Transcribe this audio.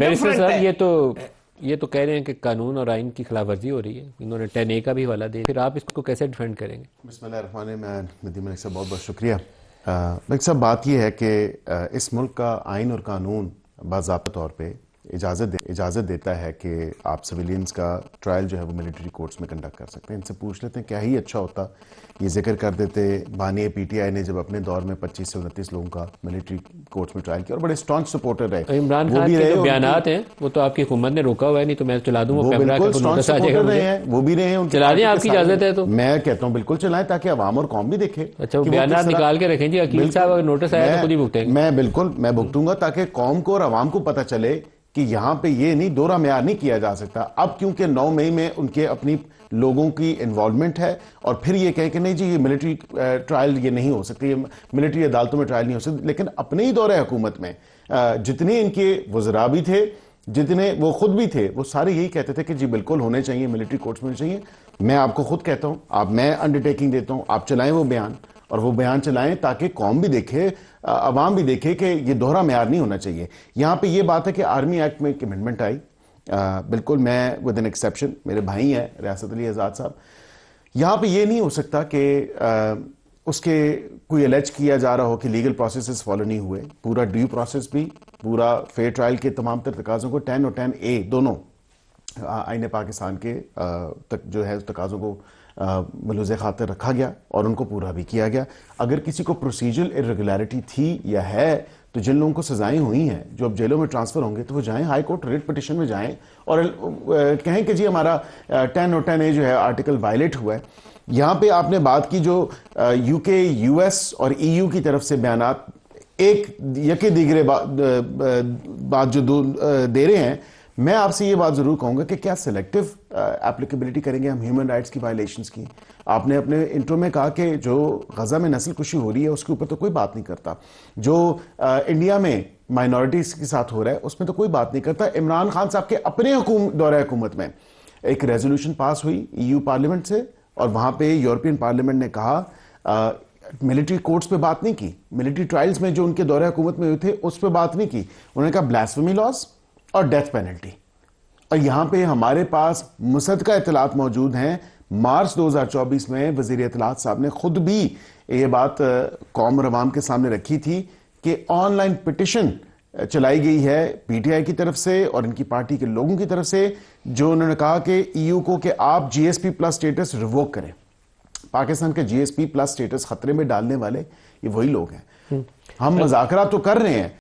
Barrister صاحب یہ تو کہہ رہے ہیں کہ قانون اور آئین کی خلاف ورزی ہو رہی ہے، انہوں نے 10A کا بھی حوالہ دیا، پھر آپ اس کو کیسے ڈیفینڈ کریں گے؟ بسم اللہ الرحمن الرحیم. ندیم ملک صاحب بہت بہت شکریہ. ملک صاحب بات یہ ہے کہ اس ملک کا آئین اور قانون باضابطہ طور پہ اجازت دیتا ہے کہ آپ سویلینز کا ٹرائل جو ہے وہ ملٹری کورٹس میں کنڈکٹ کر سکتے ہیں. ان سے پوچھ لیتے ہیں کیا ہی اچھا ہوتا یہ ذکر کر دیتے بانی پی ٹی آئی نے جب اپنے دور میں 25 سے 29 لوگوں کا ملٹری کورٹس میں ٹرائل کیا اور بڑے اسٹانچ سپورٹر رہے. عمران خان کے جو بیانات ہیں وہ تو آپ کی حکومت نے روکا ہوا ہے، نہیں تو میں چلا دوں وہ کیمرہ کا نوٹس آ جائے گا مجھے. وہ بھی رہے ہیں، چلا دیں، آپ کی اجازت ہے تو میں کہتا ہوں بالکل چلائیں تاکہ عوام اور قوم بھی دیکھے. اچھا وہ بیانات نکال کے رکھیں جی، عقیل صاحب اگر نوٹس آیا تو خود ہی بھگتیں گے. میں بھگتوں گا تاکہ قوم کو اور عوام کو پتہ چلے کہ یہاں پہ یہ نہیں دورہ معیار نہیں کیا جا سکتا. اب کیونکہ 9 مئی میں ان کے اپنی لوگوں کی انوالومنٹ ہے اور پھر یہ کہیں کہ نہیں جی یہ ملٹری ٹرائل یہ نہیں ہو سکتی، یہ ملٹری عدالتوں میں ٹرائل نہیں ہو سکتی. لیکن اپنے ہی دور حکومت میں جتنے ان کے وزراء بھی تھے، جتنے وہ خود بھی تھے، وہ سارے یہی کہتے تھے کہ جی بالکل ہونے چاہیے، ملٹری کورٹس میں ہونے چاہیے. میں آپ کو خود کہتا ہوں، میں انڈرٹیکنگ دیتا ہوں، آپ چلائیں وہ بیان، اور وہ بیان چلائیں تاکہ قوم بھی دیکھے، عوام بھی دیکھے کہ یہ دوہرا معیار نہیں ہونا چاہیے. یہاں پہ یہ بات ہے کہ آرمی ایکٹ میں ایک امینڈمنٹ آئی، بالکل میں ود این ایکسیپشن، میرے بھائی ہیں ریاست علی آزاد صاحب، یہاں پہ یہ نہیں ہو سکتا کہ اس کے کوئی الیج کیا جا رہا ہو کہ لیگل پروسیسز فالو نہیں ہوئے. پورا ڈیو پروسیس بھی، پورا فیئر ٹرائل کے تمام تر تقاضوں کو 10 اور 10A دونوں آئین پاکستان کے جو ہے اس تقاضوں کو ملوز خاطر رکھا گیا اور ان کو پورا بھی کیا گیا. اگر کسی کو پروسیجرل ارریگولیرٹی تھی یا ہے تو جن لوگوں کو سزائیں ہوئی ہیں جو اب جیلوں میں ٹرانسفر ہوں گے تو وہ جائیں ہائی کورٹ ریٹ پٹیشن میں جائیں اور کہیں کہ جی ہمارا 10 اور 10A جو ہے آرٹیکل وائلیٹ ہوا ہے. یہاں پہ آپ نے بات کی جو UK US اور EU کی طرف سے بیانات ایک یکے دیگرے بات جو دے رہے ہیں، میں آپ سے یہ بات ضرور کہوں گا کہ کیا سلیکٹیو اپلیکیبلٹی کریں گے ہم ہیومن رائٹس کی وائلیشنز کی؟ آپ نے اپنے انٹرو میں کہا کہ جو غزہ میں نسل کشی ہو رہی ہے اس کے اوپر تو کوئی بات نہیں کرتا، جو انڈیا میں مائنورٹیز کے ساتھ ہو رہا ہے اس میں تو کوئی بات نہیں کرتا. عمران خان صاحب کے اپنے دورہ حکومت میں ایک ریزولوشن پاس ہوئی EU پارلیمنٹ سے، اور وہاں پہ یورپین پارلیمنٹ نے کہا ملٹری کورٹس پہ بات نہیں کی، ملٹری ٹرائلز میں جو ان کے دورہ حکومت میں ہوئے تھے اس پہ بات نہیں کی. انہوں نے کہا بلاسفیمی لاز اور ڈیتھ پینلٹی. اور یہاں پہ ہمارے پاس مصدقہ اطلاعات موجود ہیں. مارچ 2024 میں وزیر اطلاعات صاحب نے خود بھی یہ بات قوم اور عوام کے سامنے رکھی تھی کہ آن لائن پٹیشن چلائی گئی ہے PTI کی طرف سے اور ان کی پارٹی کے لوگوں کی طرف سے، جو انہوں نے کہا کہ EU کو کہ آپ GSP+ سٹیٹس ریووک کریں. پاکستان کا GSP+ سٹیٹس خطرے میں ڈالنے والے یہ وہی لوگ ہیں. ہم مذاکرات تو کر رہے ہیں